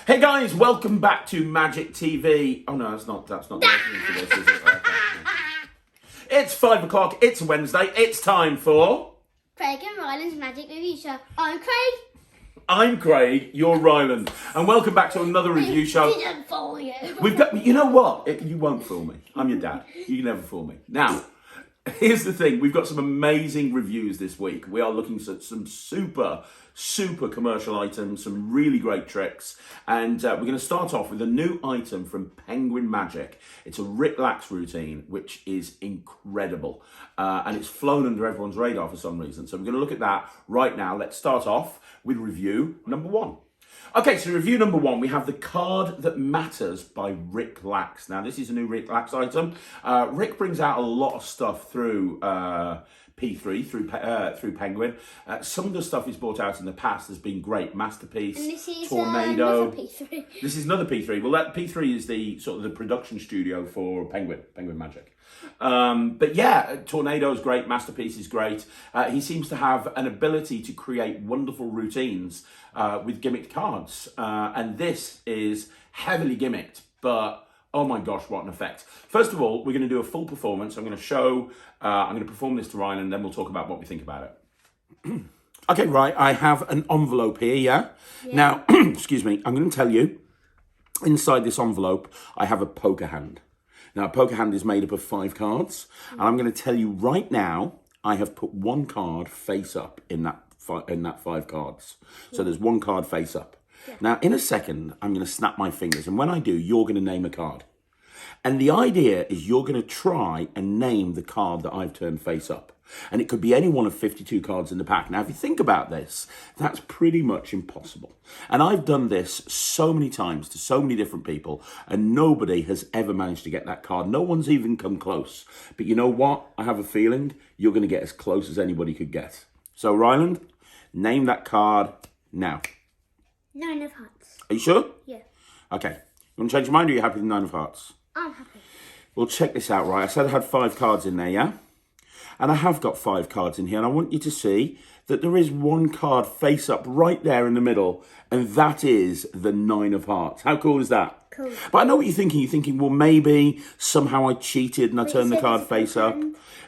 Hey guys, welcome back to Magic TV. Oh no, that's not the opening for this, is it? Okay. It's 5 o'clock, it's Wednesday, it's time for... Craig and Ryland's Magic Review Show. I'm Craig. I'm Craig, you're Ryland, and welcome back to another review show. I didn't fool you. We've got, you know what? You won't fool me. I'm your dad. You can never fool me. Now, here's the thing. We've got some amazing reviews this week. We are looking at some super commercial items, some really great tricks. And we're going to start off with a new item from Penguin Magic. It's a Rylands routine, which is incredible. And it's flown under everyone's radar for some reason. So we're going to look at that right now. Let's start off with review number 1. Okay, so review number 1, we have the Card That Matters by Rylands. Now, this is a new Rylands item. Rick brings out a lot of stuff through P3, through Penguin. Some of the stuff he's brought out in the past has been great. Masterpiece, And this is Tornado. another P3. This is another P3. Well, that P3 is the sort of the production studio for Penguin Magic. But yeah, Tornado is great. Masterpiece is great. He seems to have an ability to create wonderful routines with gimmicked cards. And this is heavily gimmicked, but oh my gosh, what an effect. First of all, we're going to do a full performance. I'm going to perform this to Ryland, then we'll talk about what we think about it. Okay, right, I have an envelope here, yeah? Now, excuse me, I'm going to tell you, inside this envelope, I have a poker hand. Now, a poker hand is made up of 5 cards, and I'm going to tell you right now, I have put 1 card face up in that 5 cards. So there's 1 card face up. Yeah. Now, in a second, I'm going to snap my fingers, and when I do, you're going to name a card. And the idea is you're going to try and name the card that I've turned face up. And it could be any one of 52 cards in the pack. Now, if you think about this, that's pretty much impossible. And I've done this so many times to so many different people, and nobody has ever managed to get that card. No one's even come close. But you know what? I have a feeling you're going to get as close as anybody could get. So, Ryland, name that card now. 9 of Hearts. Are you sure? Yeah. Okay. You want to change your mind, or are you happy with 9 of Hearts? I'm happy. Well, check this out, right? I said I had 5 cards in there, yeah? And I have got 5 cards in here, and I want you to see that there is 1 card face up right there in the middle, and that is the 9 of Hearts. How cool is that? Cool. But I know what you're thinking. You're thinking, well, maybe somehow I cheated and I turned the card face up.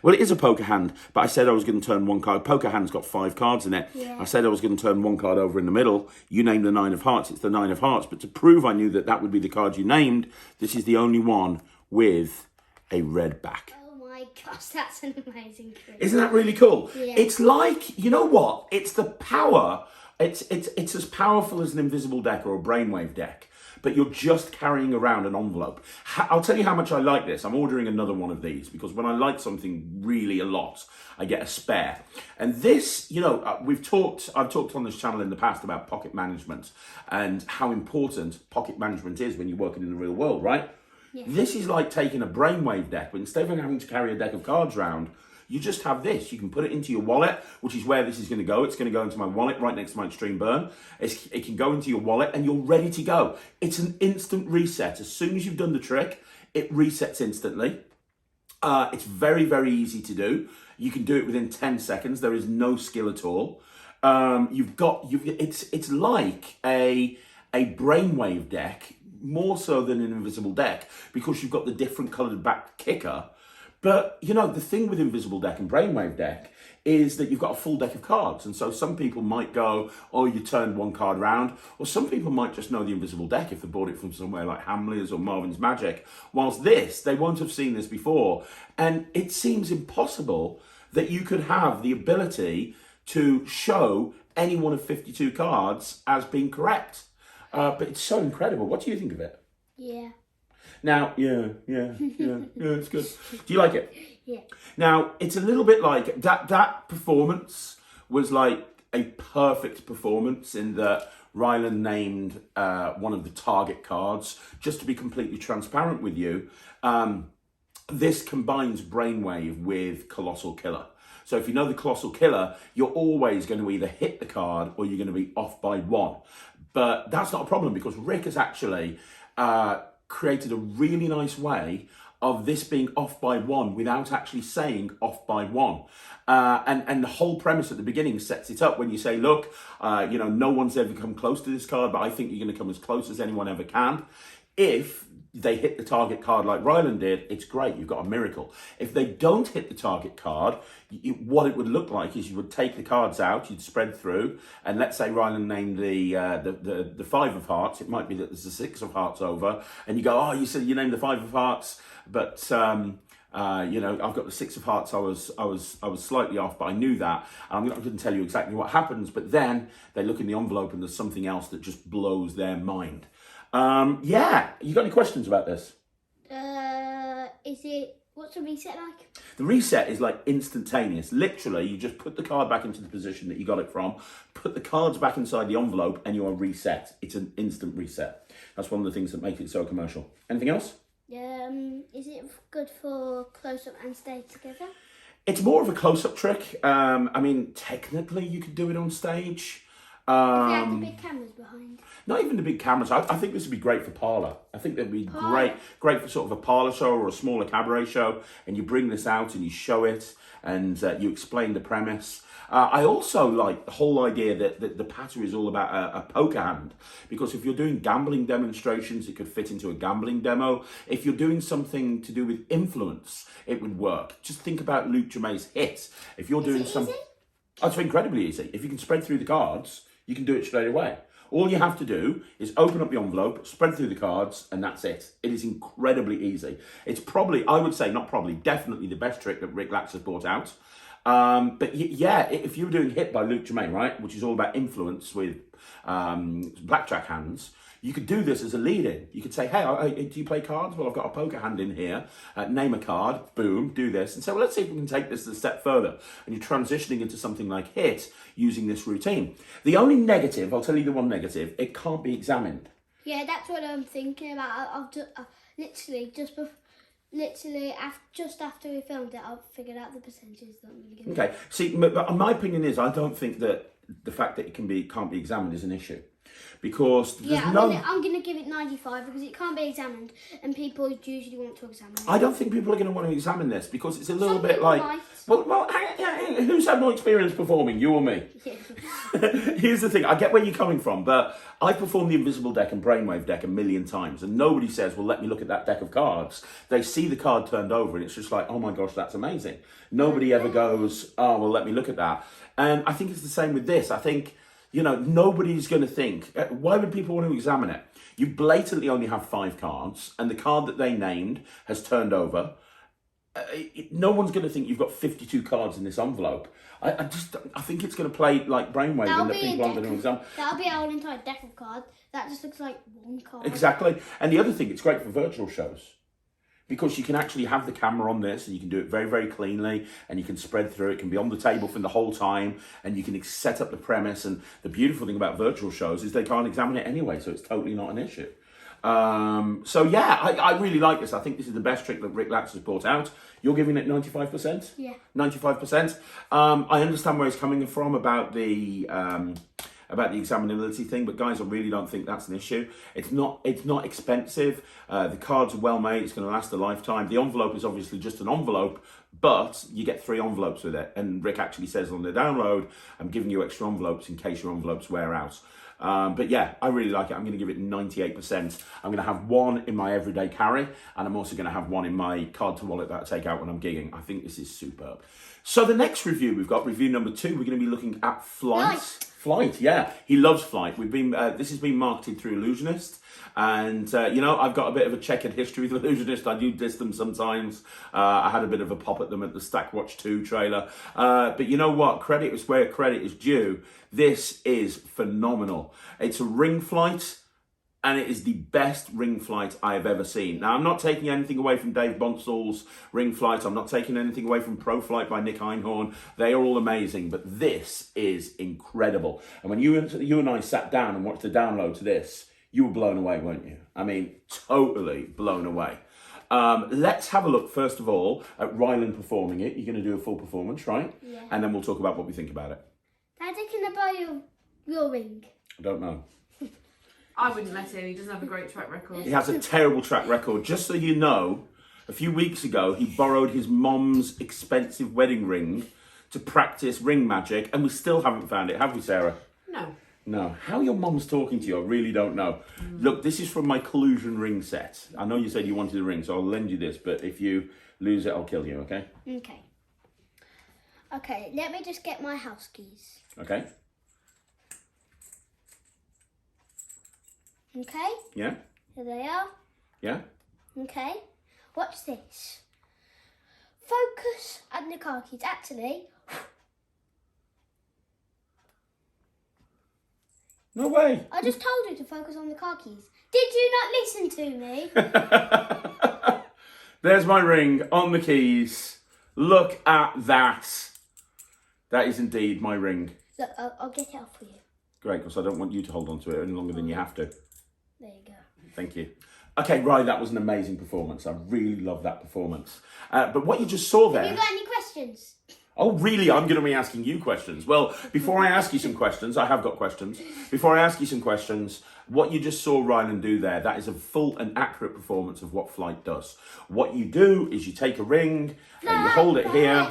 Well, it is a poker hand, but I said I was going to turn 1 card. Poker hand's got 5 cards in it. Yeah. I said I was going to turn 1 card over in the middle. You named the 9 of Hearts. It's the 9 of Hearts. But to prove I knew that that would be the card you named, this is the only one with a red back. Oh my gosh, that's an amazing trick. Isn't that really cool? Yeah. It's like, you know what? It's the power. It's as powerful as an invisible deck or a brainwave deck, but you're just carrying around an envelope. I'll tell you how much I like this. I'm ordering another one of these because when I like something really a lot, I get a spare. And this, you know, I've talked on this channel in the past about pocket management and how important pocket management is when you're working in the real world, right? Yeah. This is like taking a brainwave deck, but instead of having to carry a deck of cards around, you just have this. You can put it into your wallet, which is where this is going to go. It's going to go into my wallet right next to my Extreme Burn. It can go into your wallet and you're ready to go. It's an instant reset. As soon as you've done the trick, it resets instantly. It's very, very easy to do. You can do it within 10 seconds. There is no skill at all. It's like a brainwave deck, more so than an invisible deck, because you've got the different coloured back kicker. But, you know, the thing with Invisible Deck and Brainwave Deck is that you've got a full deck of cards. And so some people might go, oh, you turned 1 card round. Or some people might just know the Invisible Deck if they bought it from somewhere like Hamley's or Marvin's Magic. Whilst this, they won't have seen this before. And it seems impossible that you could have the ability to show any one of 52 cards as being correct. But it's so incredible. What do you think of it? Yeah. Now, yeah, it's good. Do you like it? Yeah. Now, it's a little bit like, that performance was like a perfect performance in that Ryland named one of the target cards. Just to be completely transparent with you, this combines Brainwave with Colossal Killer. So if you know the Colossal Killer, you're always going to either hit the card or you're going to be off by 1. But that's not a problem because Rick has actually created a really nice way of this being off by 1 without actually saying off by 1. And the whole premise at the beginning sets it up when you say, look, no one's ever come close to this card, but I think you're going to come as close as anyone ever can. If they hit the target card like Ryland did, it's great, you've got a miracle. If they don't hit the target card, what it would look like is you would take the cards out, you'd spread through, and let's say Ryland named the 5 of hearts, it might be that there's a 6 of hearts over, and you go, oh, you said you named the 5 of hearts, but I've got the 6 of hearts. I was slightly off, but I knew that. I'm not going to tell you exactly what happens, but then they look in the envelope and there's something else that just blows their mind. You got any questions about this? What's the reset like? The reset is like instantaneous. Literally, you just put the card back into the position that you got it from, put the cards back inside the envelope, and you are reset. It's an instant reset. That's one of the things that make it so commercial. Anything else? Is it good for close-up and stay together? It's more of a close-up trick. Technically, you could do it on stage. If you had the big cameras behind. Not even the big cameras. I think this would be great for parlour. I think that'd be great for sort of a parlour show or a smaller cabaret show. And you bring this out and you show it and you explain the premise. I also like the whole idea that the patter is all about a poker hand. Because if you're doing gambling demonstrations, it could fit into a gambling demo. If you're doing something to do with influence, it would work. Just think about Luke Germain's hit. If you're doing something... Oh, it's incredibly easy. If you can spread through the cards, you can do it straight away. All you have to do is open up the envelope, spread through the cards, and that's it. It is incredibly easy. It's probably, I would say, not probably, definitely the best trick that Rick Lax has brought out. If you were doing Hit by Luke Germain, right, which is all about influence with blackjack hands, you could do this as a lead-in. You could say, hey, do you play cards? Well, I've got a poker hand in here. Name a card, boom, do this. And say, well, let's see if we can take this a step further. And you're transitioning into something like Hit using this routine. The only negative, I'll tell you the one negative, it can't be examined. Yeah, that's what I'm thinking about. Just after we filmed it, I've figured out the percentages that I'm going to give. Okay, see, but my opinion is I don't think that the fact that it can't be examined is an issue. Because I'm going to give it 95 because it can't be examined and people usually want to examine it. I don't think people are going to want to examine this because it's a little bit like... Well, who's had more experience performing, you or me? Yeah. Here's the thing, I get where you're coming from, but I performed the Invisible deck and Brainwave deck a million times and nobody says, well, let me look at that deck of cards. They see the card turned over and it's just like, oh my gosh, that's amazing. Nobody ever goes, oh, well, let me look at that. And I think it's the same with this. I think... nobody's going to think, why would people want to examine it? You blatantly only have 5 cards, and the card that they named has turned over. No one's going to think you've got 52 cards in this envelope. I think it's going to play like Brainwave and that people aren't going to examine. That'll be our entire deck of cards. That just looks like one card. Exactly. And the other thing, it's great for virtual shows. Because you can actually have the camera on this and you can do it very, very cleanly and you can spread through. It can be on the table for the whole time and you can set up the premise. And the beautiful thing about virtual shows is they can't examine it anyway, so it's totally not an issue. I really like this. I think this is the best trick that Rick Lax has brought out. You're giving it 95%? Yeah. 95%. I understand where he's coming from about the examinability thing, but guys, I really don't think that's an issue. It's not expensive. The cards are well made. It's going to last a lifetime. The envelope is obviously just an envelope, but you get 3 envelopes with it. And Rick actually says on the download, I'm giving you extra envelopes in case your envelopes wear out. I really like it. I'm going to give it 98%. I'm going to have 1 in my everyday carry, and I'm also going to have 1 in my card to wallet that I take out when I'm gigging. I think this is superb. So the next review we've got, review number 2, we're going to be looking at Flite. Flite, yeah. He loves Flite. This has been marketed through Illusionist. And, I've got a bit of a checkered history with Illusionist. I do diss them sometimes. I had a bit of a pop at them at the Stack Watch 2 trailer. But you know what? Credit is where credit is due. This is phenomenal. It's a ring Flite. And it is the best ring Flite I have ever seen. Now, I'm not taking anything away from Dave Bonsal's ring Flite. I'm not taking anything away from Pro Flite by Nick Einhorn. They are all amazing, but this is incredible. And when you and I sat down and watched the download to this, you were blown away, weren't you? I mean, totally blown away. Let's have a look, first of all, at Ryland performing it. You're going to do a full performance, right? Yeah. And then we'll talk about what we think about it. Daddy, can I buy your ring? I don't know. I wouldn't let him. He doesn't have a great track record. He has a terrible track record. Just so you know, a few weeks ago, he borrowed his mom's expensive wedding ring to practice ring magic, and we still haven't found it, have we, Sarah? No. No. How your mom's talking to you, I really don't know. Look, this is from my collusion ring set. I know you said you wanted a ring, so I'll lend you this, but if you lose it, I'll kill you, okay? Okay. Okay, let me just get my house keys. Okay? Okay, Yeah? here they are. Yeah? Okay, watch this. Focus on the car keys. Actually, No way. I just told you to focus on the car keys. Did you not listen to me? There's my ring on the keys. Look at that. That is indeed my ring. Look, I'll get it off for you. Great, because I don't want you to hold on to it any longer than you have to. There you go. Thank you. Okay, Ryan, that was an amazing performance. I really love that performance. But what you just saw there... Have you got any questions? Oh, really? I'm going to be asking you questions. Well, before I ask you some questions, I have got questions. Before I ask you some questions, what you just saw Ryland do there, that is a full and accurate performance of what Flite does. What you do is you take a ring and you hold it here.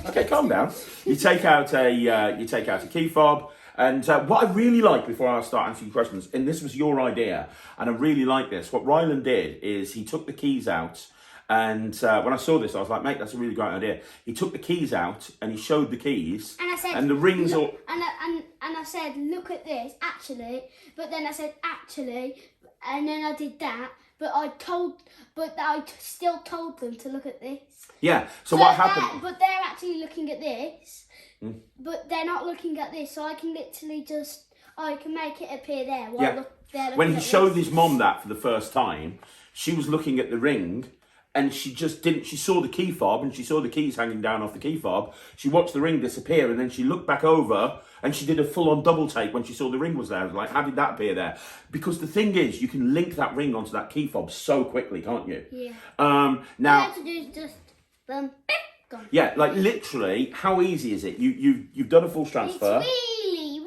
Okay, calm down. You take out a key fob. And what I really like, before I start answering questions, and this was your idea, and I really like this, what Ryland did is he took the keys out, and when I saw this, I was like, mate, that's a really great idea. He took the keys out, and he showed the keys, And I said, and the rings all... And I said, look at this, actually. But then I said, actually, and then I did that. But I still told them to look at this. Yeah, so what happened... But they're actually looking at this. But they're not looking at this, so I can literally I can make it appear there while they're looking When he at showed this. his mom that for the first time, she was looking at the ring, and she just didn't... She saw the key fob, and she saw the keys hanging down off the key fob. She watched the ring disappear, and then she looked back over, and she did a full-on double take when she saw the ring was there. I was like, how did that appear there? Because the thing is, you can link that ring onto that key fob so quickly, can't you? Yeah. Now... All I have to do is just... gone. Yeah, like literally, how easy is it? You've done a full transfer. Really,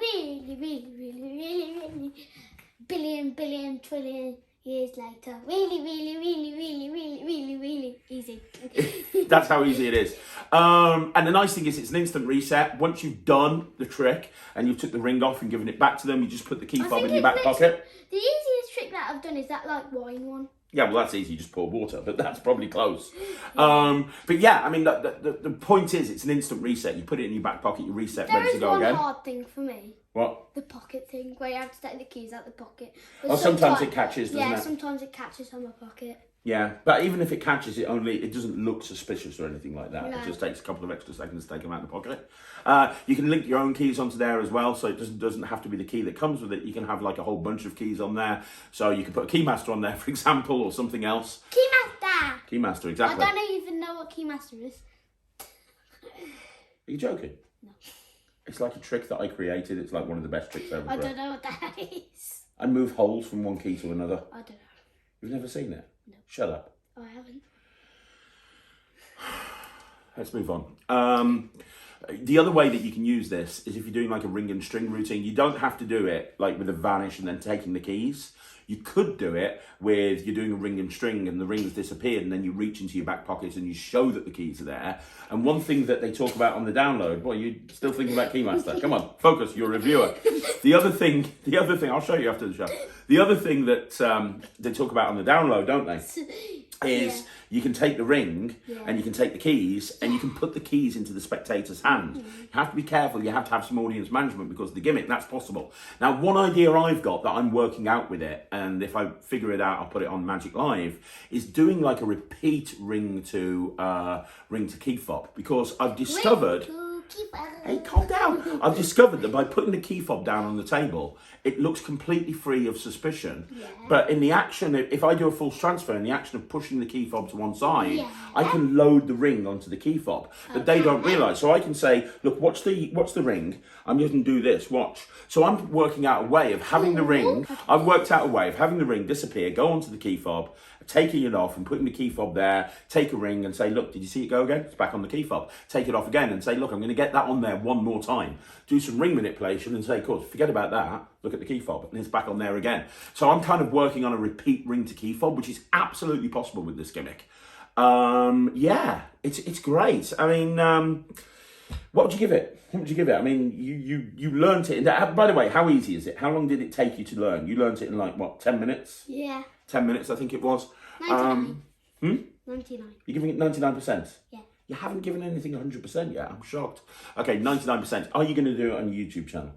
billion, trillion years later. Really easy. That's how easy it is. And the nice thing is it's an instant reset. Once you've done the trick and you took the ring off and given it back to them, you just put the key fob in your back pocket. The easiest trick that I've done is that like wine one. Yeah, well, that's easy. You just pour water, but that's probably close. But yeah, I mean, the point is it's an instant reset. You put it in your back pocket, you reset, There ready to is go one again. hard thing for me. What? The pocket thing, where you have to take the keys out the pocket. But Oh, sometimes it catches, doesn't yeah, it? sometimes it catches on my pocket. Yeah, but even if it catches, it doesn't look suspicious or anything like that. No. It just takes a couple of extra seconds to take them out of the pocket. You can link your own keys onto there as well, so it doesn't have to be the key that comes with it. You can have like a whole bunch of keys on there. So you can put a keymaster on there, for example, or something else. Keymaster! Keymaster, exactly. I don't even know what Keymaster is. Are you joking? No. It's like a trick that I created. It's like one of the best tricks ever. I don't know what that is. I move holes from one key to another. I don't know. You've never seen it? No. Shut up. I haven't. Let's move on. The other way that you can use this is if you're doing like a ring and string routine. You don't have to do it like with a vanish and then taking the keys. You could do it with you're doing a ring and string and the ring's disappeared and then you reach into your back pockets and you show that the keys are there. And one thing that they talk about on the download, boy, you're still thinking about Keymaster. Come on, focus, you're a reviewer. The other thing, I'll show you after the show. The other thing that they talk about on the download, don't they? Is you can take the ring and you can take the keys and you can put the keys into the spectator's hand. You have to be careful, you have to have some audience management because of the gimmick, that's possible. Now, one idea I've got that I'm working out with it, and if I figure it out, I'll put it on Magic Live, is doing like a repeat ring to key fob, because I've discovered... Hey, calm down. I've discovered that by putting the key fob down on the table, it looks completely free of suspicion. Yeah. But in the action, if I do a false transfer, in the action of pushing the key fob to one side, I can load the ring onto the key fob. But they don't realise. So I can say, look, watch the ring. I'm just going to do this, watch. So I'm working out a way of having the ring. I've worked out a way of having the ring disappear, go onto the key fob, taking it off and putting the key fob there, take a ring and say, look, did you see it go again? It's back on the key fob. Take it off again and say, look, I'm going to get that on there one more time, do some ring manipulation and say, of course, forget about that, look at the key fob, and it's back on there again. So I'm kind of working on a repeat ring to key fob, which is absolutely possible with this gimmick. Yeah, it's great. I mean, what would you give it? What would you give it? I mean, you learnt it. By the way, how easy is it? How long did it take you to learn? You learnt it in like, what, 10 minutes? Yeah. 10 minutes, I think it was. 99. 99. You're giving it 99%? Yeah. You haven't given anything 100% yet. I'm shocked. Okay, 99%. Are you going to do it on your YouTube channel?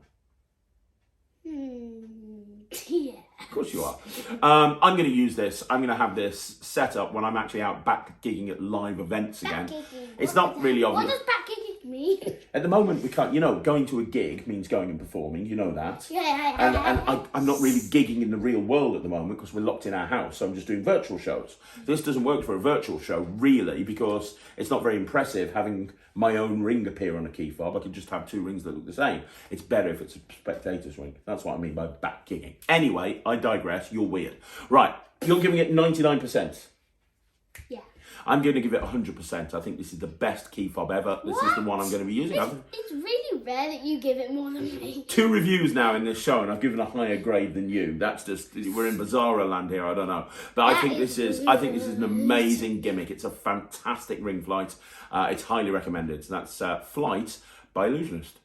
Yeah. Of course you are. I'm going to use this. I'm going to have this set up when I'm actually out back gigging at live events again. It's not really obvious. What does back gigging mean? At the moment, we can't. You know, going to a gig means going and performing. You know that. Yeah. And I'm not really gigging in the real world at the moment because we're locked in our house. So I'm just doing virtual shows. This doesn't work for a virtual show really because it's not very impressive having my own ring appear on a key fob. I could just have two rings that look the same. It's better if it's a spectator's ring. That's what I mean by back gigging. Anyway, I digress. You're weird. Right, you're giving it 99%. Yeah. I'm going to give it 100%. I think this is the best key fob ever. This is the one I'm going to be using. It's really rare that you give it more than me. 2 reviews now in this show, and I've given a higher grade than you. That's just, we're in bizarro land here. I don't know, but I think this is an amazing gimmick. It's a fantastic ring flight. It's highly recommended. So that's Flite by Illusionist.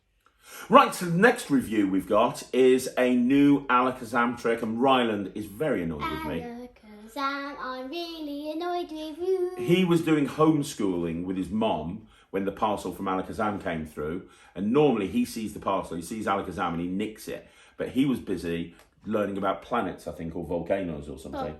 Right, so the next review we've got is a new Alakazam trick, and Ryland is very annoyed with me. Alakazam, I'm really annoyed with you. He was doing homeschooling with his mom when the parcel from Alakazam came through, and normally he sees the parcel, he sees Alakazam and he nicks it, but he was busy learning about planets, I think, or volcanoes or something.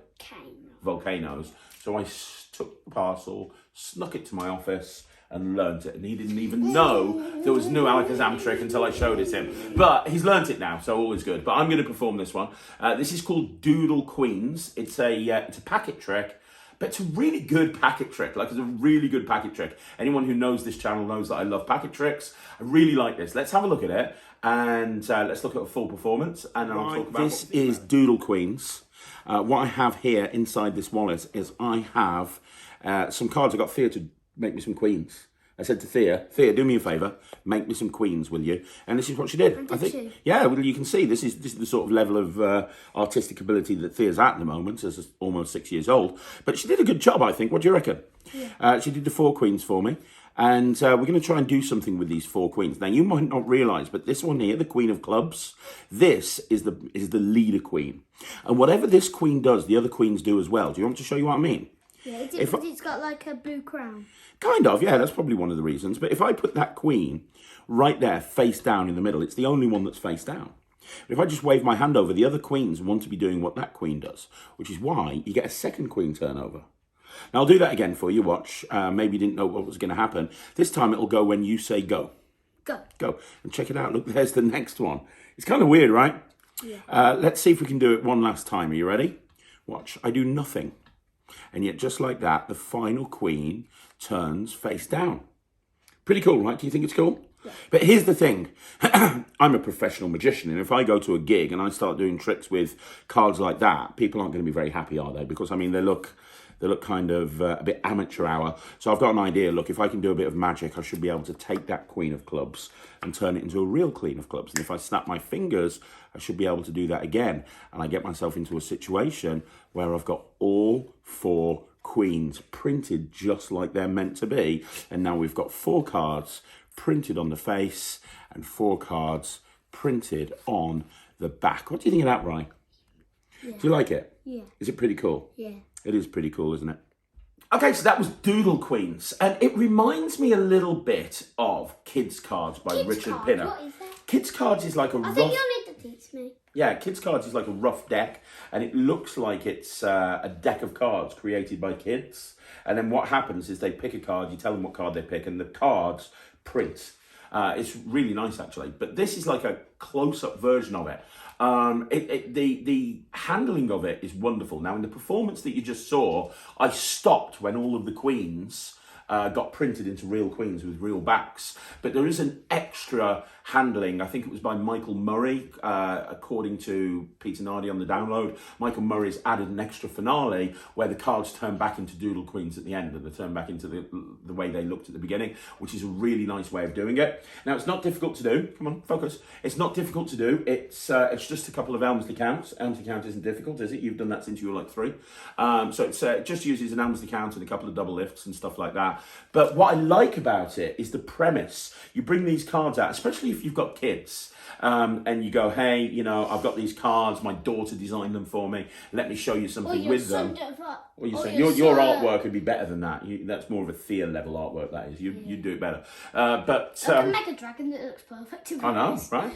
Volcanoes. So I took the parcel, snuck it to my office, and learnt it. And he didn't even know there was a new Alakazam trick until I showed it to him. But he's learnt it now, so all is good. But I'm going to perform this one. This is called Doodle Queens. It's a packet trick, but it's a really good packet trick. Like, it's a really good packet trick. Anyone who knows this channel knows that I love packet tricks. I really like this. Let's have a look at it, and let's look at a full performance, and then I'll talk about this. Is Doodle Queens. What I have here inside this wallet is I have some cards. I got Thea to make me some queens. I said to Thea, do me a favour, make me some queens, will you? And this is what she did. I think, yeah, well, you can see this is the sort of level of artistic ability that Thea's at the moment, as almost 6 years old. But she did a good job, I think. What do you reckon? Yeah. She did the 4 queens for me. And we're going to try and do something with these 4 queens. Now, you might not realise, but this one here, the Queen of Clubs, this is the leader queen. And whatever this queen does, the other queens do as well. Do you want me to show you what I mean? Yeah, it's got like a blue crown. Kind of, yeah, that's probably one of the reasons. But if I put that queen right there, face down in the middle, it's the only one that's face down. But if I just wave my hand over, the other queens want to be doing what that queen does, which is why you get a second queen turnover. Now, I'll do that again for you, watch. Maybe you didn't know what was going to happen. This time it'll go when you say go. Go. Go. And check it out. Look, there's the next one. It's kind of weird, right? Yeah. Let's see if we can do it one last time. Are you ready? Watch. I do nothing. And yet, just like that, the final queen turns face down. Pretty cool, right? Do you think it's cool? Yeah. But here's the thing. I'm a professional magician, and if I go to a gig and I start doing tricks with cards like that, people aren't going to be very happy, are they? Because, I mean, they look kind of a bit amateur hour. So I've got an idea. Look, if I can do a bit of magic, I should be able to take that Queen of Clubs and turn it into a real Queen of Clubs. And if I snap my fingers, I should be able to do that again. And I get myself into a situation where I've got all 4 queens printed just like they're meant to be. And now we've got 4 cards printed on the face and 4 cards printed on the back. What do you think of that, Ryan? Yeah. Do you like it? Yeah. Is it pretty cool? Yeah. It is pretty cool, isn't it? Okay, so that was Doodle Queens. And it reminds me a little bit of Kids Cards by Richard Pinner. What is that? Kids Cards is like a rough... I think you'll need to teach me. Yeah, Kids Cards is like a rough deck, and it looks like it's a deck of cards created by kids. And then what happens is they pick a card, you tell them what card they pick, and the cards print. It's really nice, actually. But this is like a close-up version of it. The handling of it is wonderful. Now, in the performance that you just saw, I stopped when all of the queens got printed into real queens with real backs. But there is an extra handling. I think it was by Michael Murray, according to Peter Nardi on the download. Michael Murray's added an extra finale where the cards turn back into Doodle Queens at the end, and they turn back into the way they looked at the beginning, which is a really nice way of doing it. Now, it's not difficult to do. Come on, focus. It's not difficult to do. It's just a couple of Elmsley counts. Elmsley count isn't difficult, is it? You've done that since you were like 3. So it just uses an Elmsley count and a couple of double lifts and stuff like that. But what I like about it is the premise. You bring these cards out, especially if you've got kids, and you go, hey, you know, I've got these cards, my daughter designed them for me, let me show you something with them. Well, your artwork would be better than that. That's more of a Thea level artwork, that is. You'd do it better. But like a Mega Dragon that looks perfect to me. I know, right?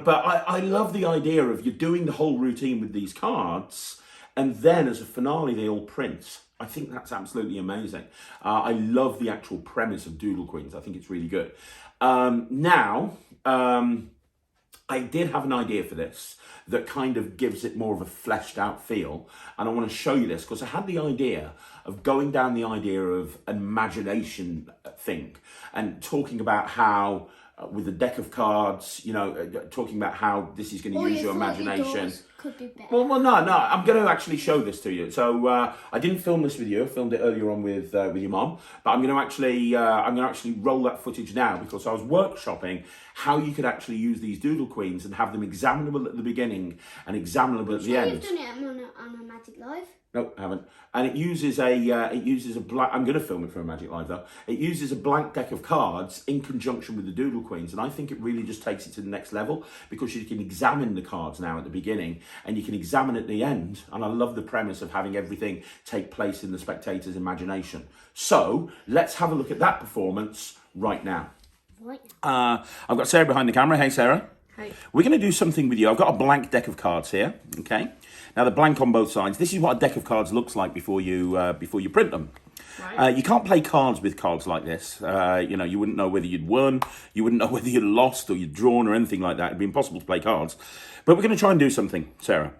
But I love the idea of you doing the whole routine with these cards, and then as a finale they all print. I think that's absolutely amazing. I love the actual premise of Doodle Queens. I think it's really good. Now, I did have an idea for this that kind of gives it more of a fleshed out feel. And I want to show you this because I had the idea of going down the idea of an imagination thing and talking about how with a deck of cards, you know, talking about how this is going to use your imagination. Could be better. Well, no, I'm going to actually show this to you. So I didn't film this with you. I filmed it earlier on with your mom, but I'm going to actually roll that footage now because I was workshopping how you could actually use these Doodle Queens and have them examinable at the beginning and examinable at the end. You've done it on a Magic Live. No, I haven't. And it uses a blank. I'm going to film it for a Magic Live though. It uses a blank deck of cards in conjunction with the Doodle Queens, and I think it really just takes it to the next level because you can examine the cards now at the beginning and you can examine at the end. And I love the premise of having everything take place in the spectator's imagination. So let's have a look at that performance right now. I've got Sarah behind the camera. Hey, Sarah. Hey. We're going to do something with you. I've got a blank deck of cards here. Okay. Now, the blank on both sides. This is what a deck of cards looks like before you print them. Right. You can't play cards with cards like this. You know, you wouldn't know whether you'd won, you wouldn't know whether you'd lost or you'd drawn or anything like that. It'd be impossible to play cards. But we're going to try and do something, Sarah,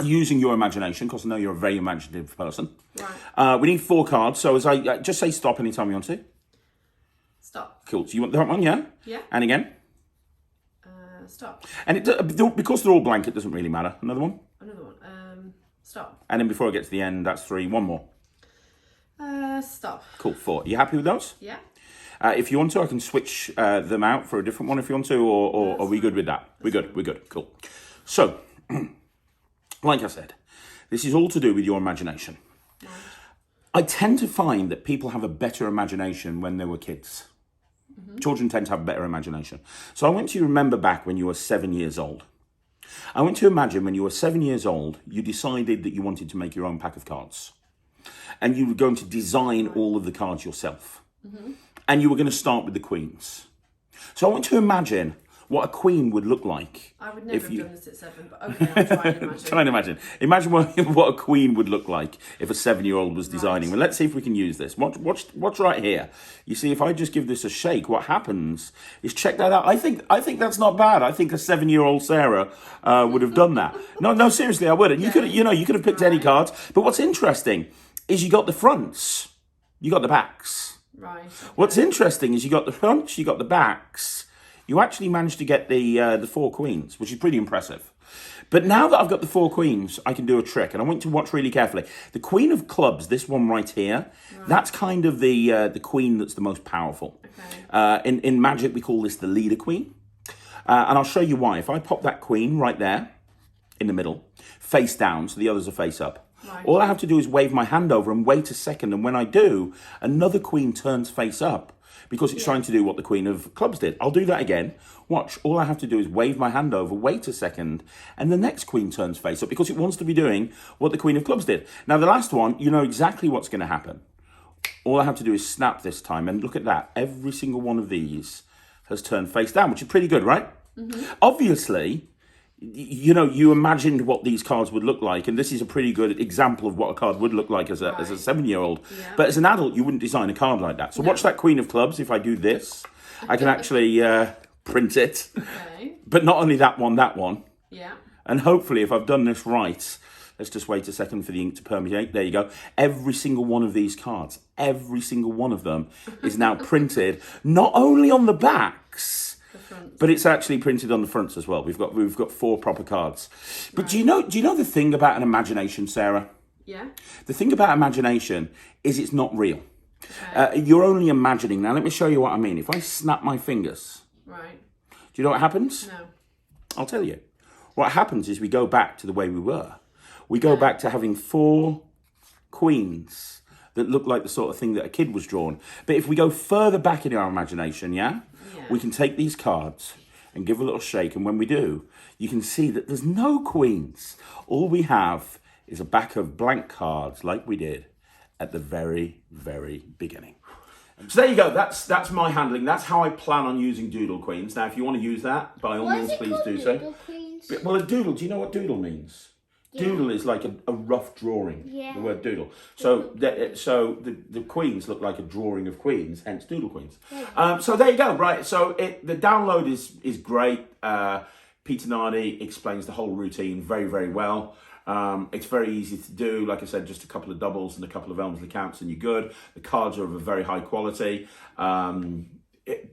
using your imagination, because I know you're a very imaginative person. Right. We need 4 cards. So as I just say stop anytime you want to. Stop. Cool. So you want that one, yeah? Yeah. And again? Stop. And because they're all blank, it doesn't really matter. Another one? Another one. Stop. And then before I get to the end, that's 3. One more. Stop. Cool. 4. Are you happy with those? Yeah. If you want to, I can switch them out for a different one if you want to, or are we good with that? We're good. Cool. So, like I said, this is all to do with your imagination. Right. I tend to find that people have a better imagination when they were kids. Children tend to have a better imagination. So I want you to remember back when you were 7 years old. I want you to imagine when you were 7 years old, you decided that you wanted to make your own pack of cards. And you were going to design all of the cards yourself. And you were going to start with the queens. So I want you to imagine what a queen would look like. I would never have done this at 7, but okay, I'll try and imagine. Try and imagine. Imagine what a queen would look like if a 7-year-old was designing. Well, let's see if we can use this. What's right here? You see, if I just give this a shake, what happens is, check that out. I think that's not bad. I think a 7-year-old Sarah would have done that. No, seriously, I would. And you could have picked any cards. But what's interesting is you got the fronts, you got the backs. Right. Okay. What's interesting is you got the fronts, you got the backs. You actually managed to get the 4 queens, which is pretty impressive. But now that I've got the 4 queens, I can do a trick, and I want you to watch really carefully. The queen of clubs, this one right here, that's kind of the queen that's the most powerful. Okay. In Magic, we call this the leader queen. And I'll show you why. If I pop that queen right there in the middle, face down, so the others are face up. Right. All I have to do is wave my hand over and wait a second, and when I do, another queen turns face up. Because it's trying to do what the Queen of Clubs did. I'll do that again. Watch. All I have to do is wave my hand over, wait a second, and the next Queen turns face up because it wants to be doing what the Queen of Clubs did. Now, the last one, you know exactly what's going to happen. All I have to do is snap this time, and look at that. Every single one of these has turned face down, which is pretty good, right? Obviously, you know, you imagined what these cards would look like, and this is a pretty good example of what a card would look like as a 7-year-old. Yeah. But as an adult, you wouldn't design a card like that. So watch that Queen of Clubs. If I do this, I can actually print it. Okay. But not only that one. Yeah. And hopefully, if I've done this right, Let's just wait a second for the ink to permeate. There you go. Every single one of these cards, every single one of them is now printed, not only on the backs, but it's actually printed on the fronts as well. We've got 4 proper cards. But do you know the thing about an imagination, Sarah? Yeah. The thing about imagination is it's not real. Okay. You're only imagining. Now, let me show you what I mean. If I snap my fingers, Right. do you know what happens? No. I'll tell you. What happens is we go back to the way we were. We go back to having 4 queens that look like the sort of thing that a kid was drawn. But if we go further back in our imagination, we can take these cards and give a little shake. And when we do, you can see that there's no queens. All we have is a back of blank cards like we did at the very, very beginning. So there you go. That's my handling. That's how I plan on using Doodle Queens. Now, if you want to use that, by all means, please do so. Doodle Queens? Well, a doodle, do you know what doodle means? Yeah. Doodle is like a rough drawing, the word doodle. So the queens look like a drawing of queens, hence Doodle Queens. Yeah. So there you go, right. So the download is great. Peter Nardi explains the whole routine very, very well. It's very easy to do. Like I said, just a couple of doubles and a couple of Elmsley counts and you're good. The cards are of a very high quality.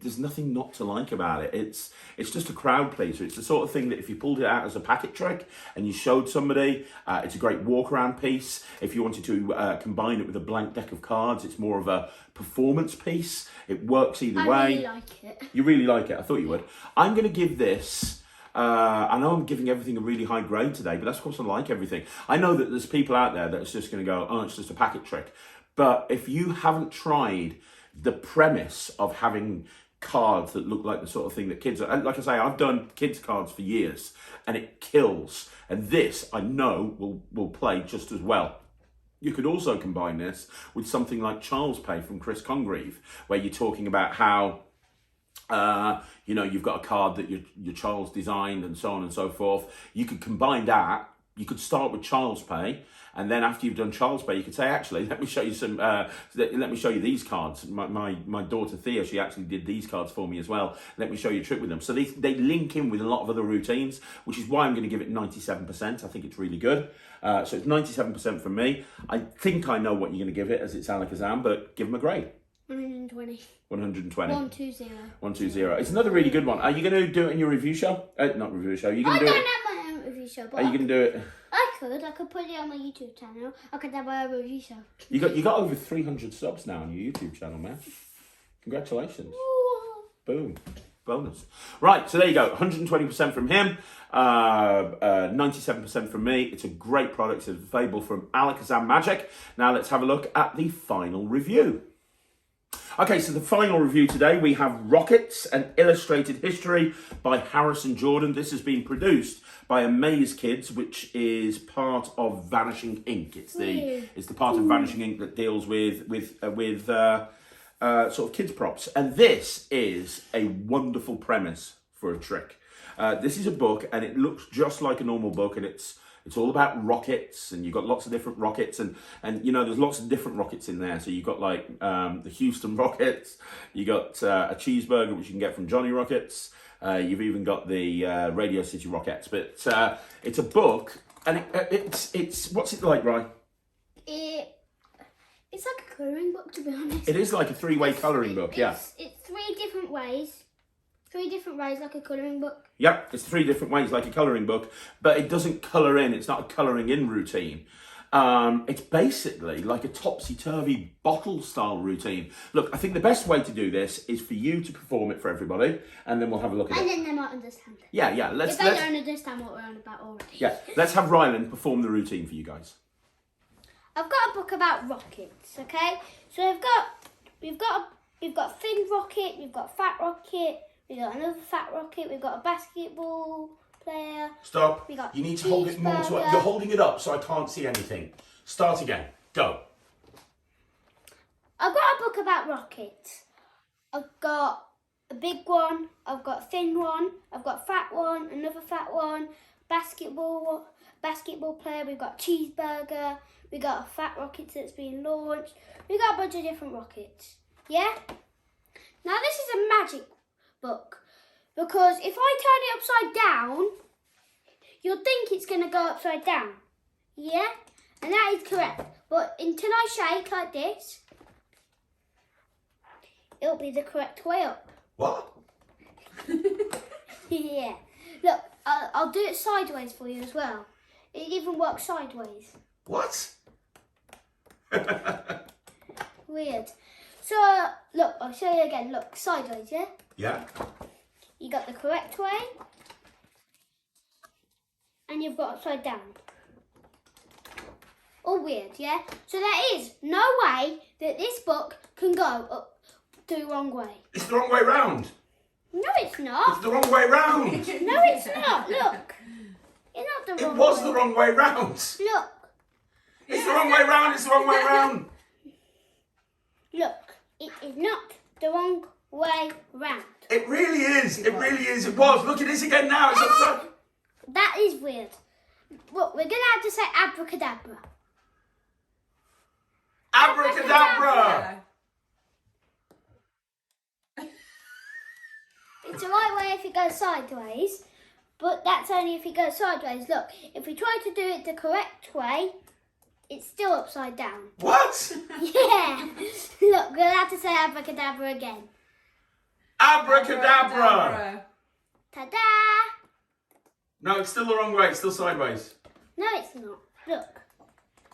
There's nothing not to like about it. It's just a crowd pleaser. It's the sort of thing that if you pulled it out as a packet trick and you showed somebody, it's a great walk around piece. If you wanted to combine it with a blank deck of cards, it's more of a performance piece. It works either way. I really like it. You really like it? I thought you would. I'm going to give this... I know I'm giving everything a really high grade today, but that's because I like everything. I know that there's people out there that's just going to go, oh, it's just a packet trick. But if you haven't tried the premise of having cards that look like the sort of thing that kids are, and like I say, I've done kids cards for years and it kills. And this, I know, will play just as well. You could also combine this with something like Child's Play from Chris Congreve, where you're talking about how you've got a card that your child's designed and so on and so forth. You could combine that. You could start with Child's Play, and then after you've done Child's Play, you could say, actually, let me show you some. Let me show you these cards. My daughter Thea, she actually did these cards for me as well. Let me show you a trick with them. So they link in with a lot of other routines, which is why I'm going to give it 97%. I think it's really good. So it's 97% from me. I think I know what you're going to give it, as it's Alakazam, but give them a grade. 120. 120. 120. 120. It's another really good one. Are you going to do it in your review show? Not review show. You I going to don't do it? have my own review show. But Are you going to do it? I could put it on my YouTube channel. I could have my own review show. You got over 300 subs now on your YouTube channel, man. Congratulations. Ooh. Boom. Bonus. Right, so there you go. 120% from him. 97% from me. It's a great product. It's available from Alakazam Magic. Now let's have a look at the final review. Okay, so the final review today, we have Rockets, an illustrated history by Harrison Jordan. This has been produced by Amaze Kids, which is part of Vanishing Ink. It's the part of Vanishing Ink that deals with sort of kids props. And this is a wonderful premise for a trick. This is a book, and it looks just like a normal book, and it's all about rockets, and you've got lots of different rockets, and there's lots of different rockets in there. So you've got like the Houston Rockets, you got a cheeseburger, which you can get from Johnny Rockets. You've even got the Radio City Rockets. But it's a book, and it's what's it like, Ryan? It's like a colouring book, to be honest. It is like a 3-way colouring book, yeah. It's 3 different ways. 3 different ways, like a colouring book. Yep, it's 3 different ways, like a colouring book, but it doesn't colour in. It's not a colouring in routine. It's basically like a topsy-turvy bottle-style routine. Look, I think the best way to do this is for you to perform it for everybody, and then we'll have a look at it. And then they might understand it. Yeah. If they don't understand what we're on about already. Yeah, let's have Ryland perform the routine for you guys. I've got a book about rockets, okay? So we've got a thin rocket, we've got a fat rocket, we've got another fat rocket, we've got a basketball player. Stop. We got you need to hold it more to it. You're holding it up so I can't see anything. Start again. Go. I've got a book about rockets. I've got a big one, I've got a thin one, I've got a fat one, another fat one, basketball player, we've got cheeseburger, we got a fat rocket that's being launched, we got a bunch of different rockets. Yeah? Now this is a magic book, because if I turn it upside down, you'll think it's going to go upside down. Yeah, and that is correct. But until I shake like this, it'll be the correct way up. What? Yeah. Look, I'll do it sideways for you as well. It even works sideways. What? Weird. So, look, I'll show you again. Look, sideways, yeah? Yeah. You got the correct way. And you've got upside down. All weird, yeah? So there is no way that this book can go up the wrong way. It's the wrong way round. No, it's not. It's the wrong way round. No, it's not. Look. It's not the wrong It was way. the wrong way round. Look. It's the wrong way round. It's the wrong way round. Look. It is not the wrong way round. It really is. It really is. It was. Look at this again now. It's upside. That is weird. Look, we're going to have to say abracadabra. Abracadabra. It's the right way if it goes sideways, but that's only if it goes sideways. Look, if we try to do it the correct way, it's still upside down. What? Yeah. Look, we'll have to say abracadabra again. Abracadabra. Ta-da! No, it's still the wrong way. It's still sideways. No, it's not. Look.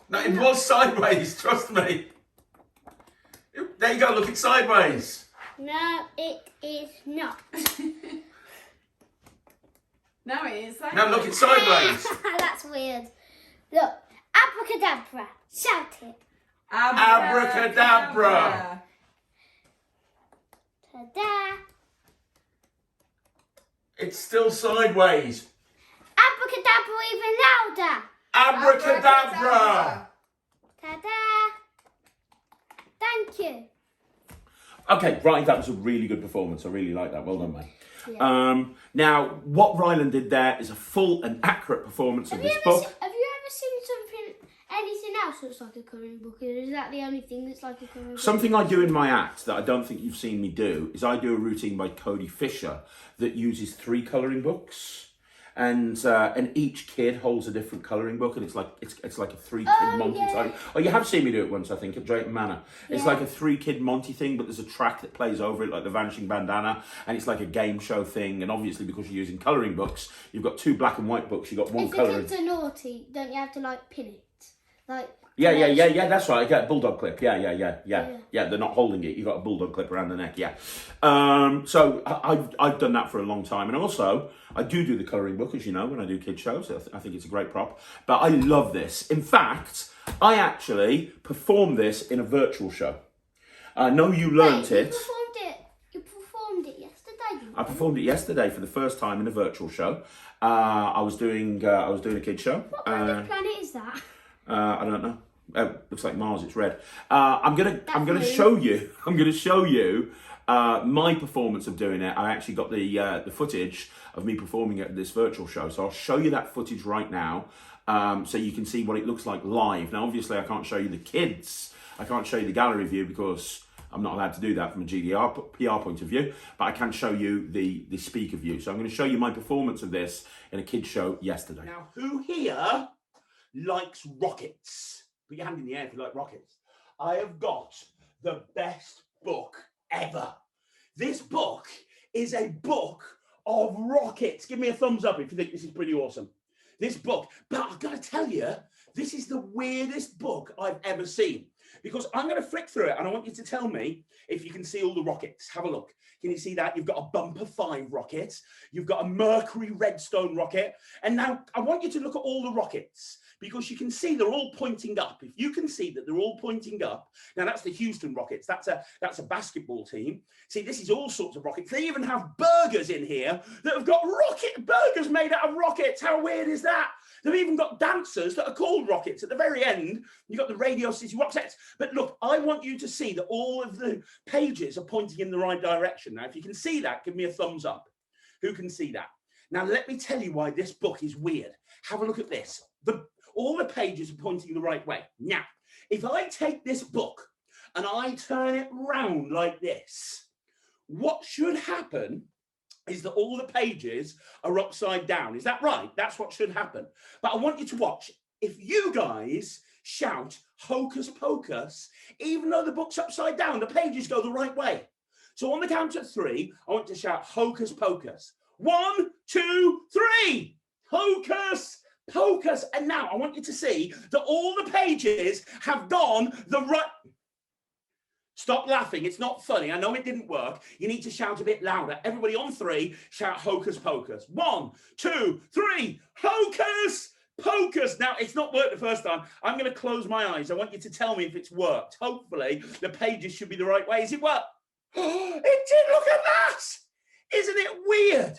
No, it was sideways. Trust me. There you go. Look, it's sideways. No, it is not. No, it is. No, look, it's sideways. That's weird. Look, abracadabra. Shout it. Abracadabra. Ta-da! It's still sideways. Abracadabra even louder. Abracadabra. Ta-da! Thank you. Okay, right, that was a really good performance. I really like that. Well done, mate. Yeah. Now, what Ryland did there is a full and accurate performance of this book. Have you ever seen anything else that's like a colouring book? Or is that the only thing that's like a colouring book? Something I do in my act that I don't think you've seen me do is I do a routine by Cody Fisher that uses 3 colouring books. And each kid holds a different colouring book, and it's like a 3-kid Monty type. Oh, you have seen me do it once, I think, at Drayton Manor. It's like a 3-kid Monty thing, but there's a track that plays over it, like the Vanishing Bandana, and it's like a game show thing. And obviously, because you're using colouring books, you've got 2 black and white books. You've got 1 If the colouring. kids are naughty, don't you have to like pin it? Like. Yeah, that's right. I get a bulldog clip. Yeah. They're not holding it. You've got a bulldog clip around the neck. Yeah. So I've done that for a long time, and also I do the colouring book, as you know, when I do kids shows. I think it's a great prop. But I love this. In fact, I actually performed this in a virtual show. I know you learnt it. You performed it yesterday. Didn't you? I performed it yesterday for the first time in a virtual show. I was doing a kids show. What kind of planet is that? I don't know. Looks like Mars. It's red. I'm gonna show you. I'm gonna show you my performance of doing it. I actually got the footage of me performing at this virtual show, so I'll show you that footage right now, so you can see what it looks like live. Now, obviously, I can't show you the kids. I can't show you the gallery view because I'm not allowed to do that from a GDR PR point of view. But I can show you the speaker view. So I'm going to show you my performance of this in a kids show yesterday. Now, who here likes rockets? Put your hand in the air if you like rockets. I have got the best book ever. This book is a book of rockets. Give me a thumbs up if you think this is pretty awesome. This book, but I've got to tell you, this is the weirdest book I've ever seen, because I'm going to flick through it and I want you to tell me if you can see all the rockets. Have a look. Can you see that? You've got a Bumper 5 rocket. You've got a Mercury Redstone rocket. And now I want you to look at all the rockets, because you can see they're all pointing up. If you can see that they're all pointing up, now that's the Houston Rockets. That's a basketball team. See, this is all sorts of rockets. They even have burgers in here that have got burgers made out of rockets. How weird is that? They've even got dancers that are called rockets. At the very end, you've got the Radio City Rockettes. But look, I want you to see that all of the pages are pointing in the right direction. Now, if you can see that, give me a thumbs up. Who can see that? Now, let me tell you why this book is weird. Have a look at this. All the pages are pointing the right way. Now, if I take this book and I turn it round like this, what should happen is that all the pages are upside down. Is that right? That's what should happen. But I want you to watch. if you guys shout hocus pocus, even though the book's upside down, the pages go the right way. So on the count of 3, I want to shout hocus pocus. 1, 2, 3. Hocus pocus. And now I want you to see that all the pages have gone the right... Stop laughing. It's not funny. I know it didn't work. You need to shout a bit louder. Everybody on 3, shout hocus pocus. 1, 2, 3. Hocus pocus. Now, it's not worked the first time. I'm going to close my eyes. I want you to tell me if it's worked. Hopefully, the pages should be the right way. Is it worked? It did. Look at that. Isn't it weird?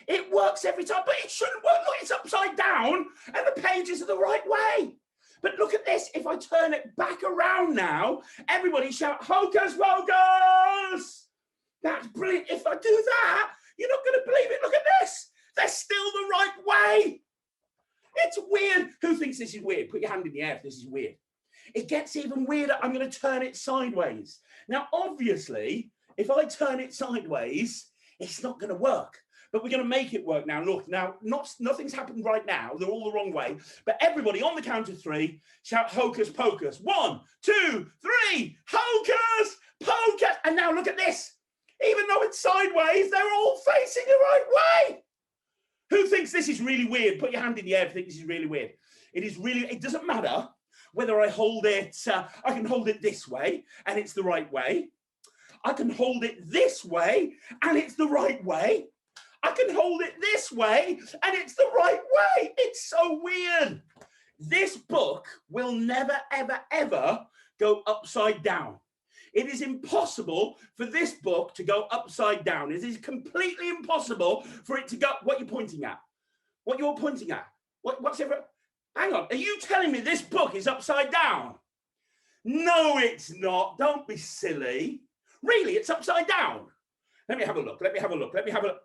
It works every time, but it shouldn't work. Look, it's upside down and the pages are the right way. But look at this. If I turn it back around now, everybody shout hocus pocus. That's brilliant. If I do that, you're not going to believe it. Look at this. They're still the right way. It's weird. Who thinks this is weird? Put your hand in the air if this is weird. It gets even weirder. I'm going to turn it sideways. Now, obviously, if I turn it sideways, it's not going to work. But we're going to make it work now. Look, now, nothing's happened right now. They're all the wrong way. But everybody, on the count of 3, shout hocus pocus. 1, 2, 3. Hocus pocus. And now look at this. Even though it's sideways, they're all facing the right way. Who thinks this is really weird? Put your hand in the air if you think this is really weird. It is really, it doesn't matter whether I hold it, I can hold it this way and it's the right way. I can hold it this way and it's the right way. I can hold it this way and it's the right way. It's so weird. This book will never, ever, ever go upside down. It is impossible for this book to go upside down. It is completely impossible for it to go... What are you pointing at? What you're pointing at? What's ever... Hang on. Are you telling me this book is upside down? No, it's not. Don't be silly. Really, it's upside down. Let me have a look. Let me have a look. Let me have a look.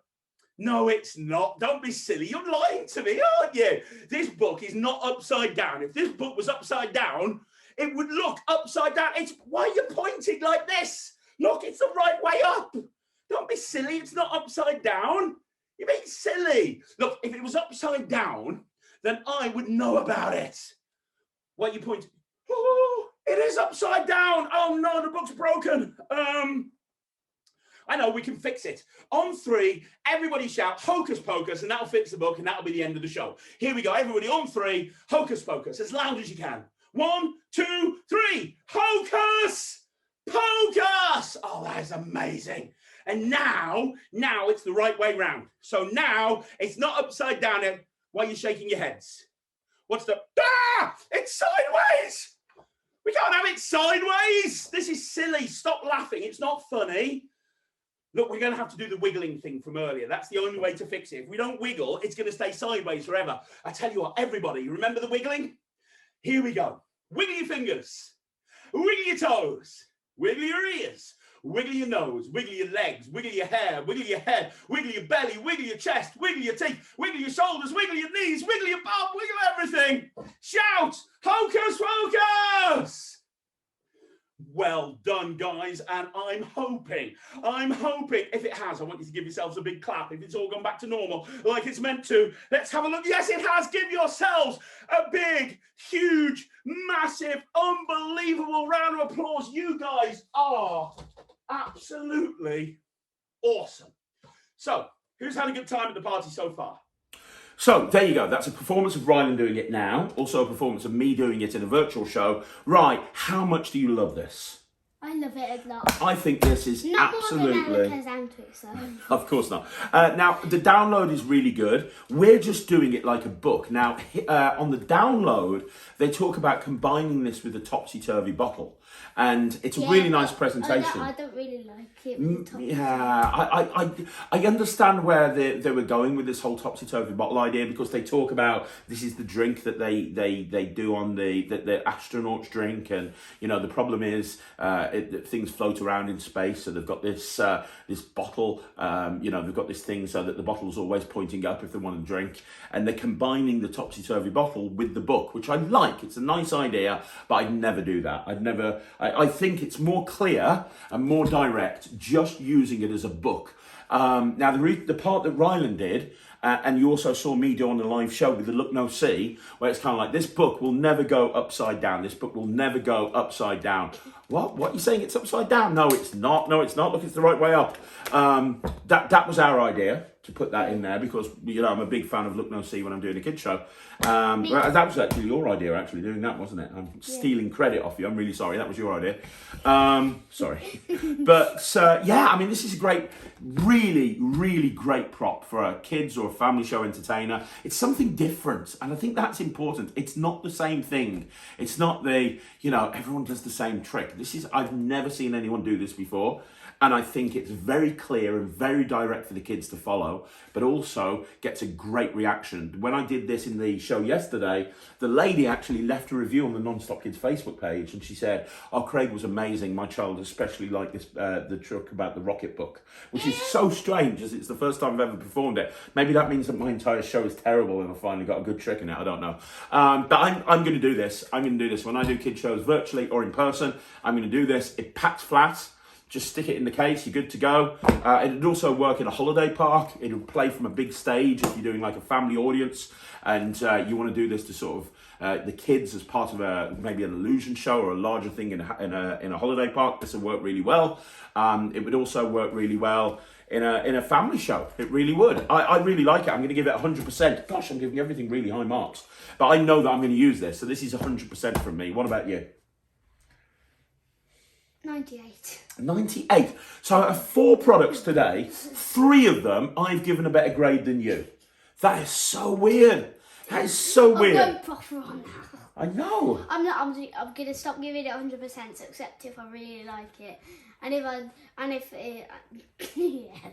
No, it's not. Don't be silly. You're lying to me, aren't you? This book is not upside down. If this book was upside down, it would look upside down. It's why are you pointing like this? Look, it's the right way up. Don't be silly. It's not upside down. You're being silly. Look, if it was upside down, then I would know about it. Why are you pointing? Oh, it is upside down. Oh no, the book's broken. I know, we can fix it. On 3, everybody shout hocus pocus, and that'll fix the book, and that'll be the end of the show. Here we go. Everybody on 3, hocus pocus, as loud as you can. 1, 2, 3. Hocus pocus. Oh, that is amazing. And now it's the right way round. So now it's not upside down. Why are you shaking your heads? What's the... Ah! It's sideways. We can't have it sideways. This is silly. Stop laughing. It's not funny. Look, we're going to have to do the wiggling thing from earlier. That's the only way to fix it. If we don't wiggle, it's going to stay sideways forever. I tell you what, everybody, remember the wiggling? Here we go. Wiggle your fingers. Wiggle your toes. Wiggle your ears. Wiggle your nose. Wiggle your legs. Wiggle your hair. Wiggle your head. Wiggle your belly. Wiggle your chest. Wiggle your teeth. Wiggle your shoulders. Wiggle your knees. Wiggle your bum. Wiggle everything. Shout, hocus pocus. Well done, guys, and I'm hoping, if it has, I want you to give yourselves a big clap. If it's all gone back to normal, like it's meant to, let's have a look. Yes, it has. Give yourselves a big, huge, massive, unbelievable round of applause. You guys are absolutely awesome. So, who's had a good time at the party so far? So, there you go. That's a performance of Ryland doing it now. Also a performance of me doing it in a virtual show. Right, how much do you love this? I love it a lot. I think this is not absolutely... more than Anna's so. Of course not. Now, the download is really good. We're just doing it like a book. Now, on the download, they talk about combining this with a topsy-turvy bottle. And it's a really nice presentation. I don't really like it. Yeah, I understand where they were going with this whole topsy-turvy bottle idea, because they talk about this is the drink that they do on the astronauts drink, and you know the problem is things float around in space, so they've got this this bottle, you know, they've got this thing so that the bottle's always pointing up if they want to drink, and they're combining the topsy-turvy bottle with the book, which I like. It's a nice idea, but I'd never do that. I think it's more clear and more direct just using it as a book. Now, the part that Ryland did, and you also saw me do on the live show with the Look No See, where it's kind of like, this book will never go upside down. This book will never go upside down. What are you saying? It's upside down? No, it's not. No, it's not. Look, it's the right way up. That was our idea, to put that in there, because, you know, I'm a big fan of Look No See when I'm doing a kids show. Well, that was actually your idea, actually, doing that, wasn't it? I'm stealing credit off you. I'm really sorry. That was your idea. Sorry. But, yeah, I mean, this is a great, really, really great prop for a kids or a family show entertainer. It's something different, and I think that's important. It's not the same thing. It's not the, you know, everyone does the same trick. I've never seen anyone do this before. And I think it's very clear and very direct for the kids to follow, but also gets a great reaction. When I did this in the show yesterday, the lady actually left a review on the Non-Stop Kids Facebook page, and she said, "Oh, Craig was amazing. My child especially liked this, the trick about the rocket book," which is so strange, as it's the first time I've ever performed it. Maybe that means that my entire show is terrible and I finally got a good trick in it. I don't know. But I'm going to do this. I'm going to do this when I do kids shows virtually or in person. I'm going to do this. It packs flat. Just stick it in the case, you're good to go. It'd also work in a holiday park. It would play from a big stage if you're doing like a family audience and you want to do this to sort of the kids as part of maybe an illusion show or a larger thing in a holiday park. This would work really well. It would also work really well in a family show. It really would. I really like it. I'm going to give it 100%. Gosh, I'm giving everything really high marks. But I know that I'm going to use this, so this is 100% from me. What about you? 98. 98. So out of 4 products today, 3 of them I've given a better grade than you. That is so weird. That is so weird. I'm going proper on now. I know. I'm going to stop giving it 100%, except if I really like it. And if yeah.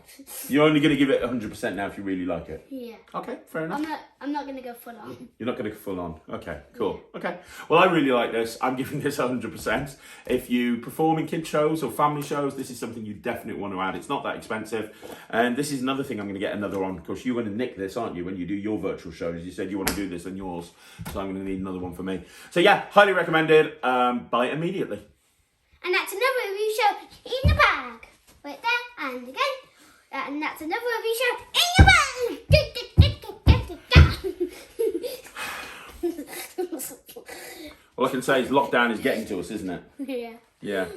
You're only going to give it 100% now if you really like it. Yeah. Okay, fair enough. I'm not going to go full on. You're not going to go full on. Okay, cool. Okay. Well, I really like this. I'm giving this 100%. If you perform in kid shows or family shows, this is something you definitely want to add. It's not that expensive. And this is another thing I'm going to get another one, because you're going to nick this, aren't you, when you do your virtual shows? You said you want to do this on yours. So I'm going to need another one for me. So yeah, highly recommended. Buy it immediately. And that's another review show in the bag. Right there and again. And that's another review show in the bag. All I can say is lockdown is getting to us, isn't it? Yeah. Yeah.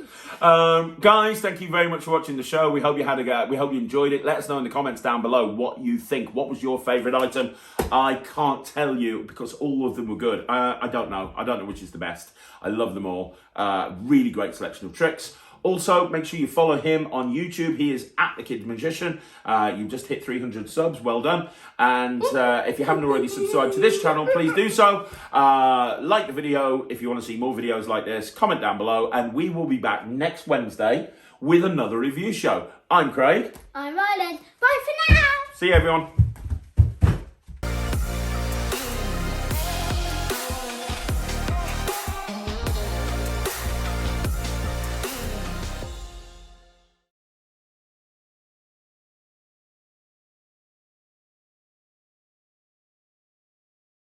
Guys, thank you very much for watching the show. We hope you had a go. We hope you enjoyed it. Let us know in the comments down below what you think. What was your favourite item? I can't tell you, because all of them were good. I don't know. I don't know which is the best. I love them all. Really great selection of tricks. Also, make sure you follow him on YouTube. He is at The Kid Magician. You just hit 300 subs. Well done. And if you haven't already subscribed to this channel, please do so. Like the video if you want to see more videos like this. Comment down below. And we will be back next Wednesday with another review show. I'm Craig. I'm Ryland. Bye for now. See you, everyone.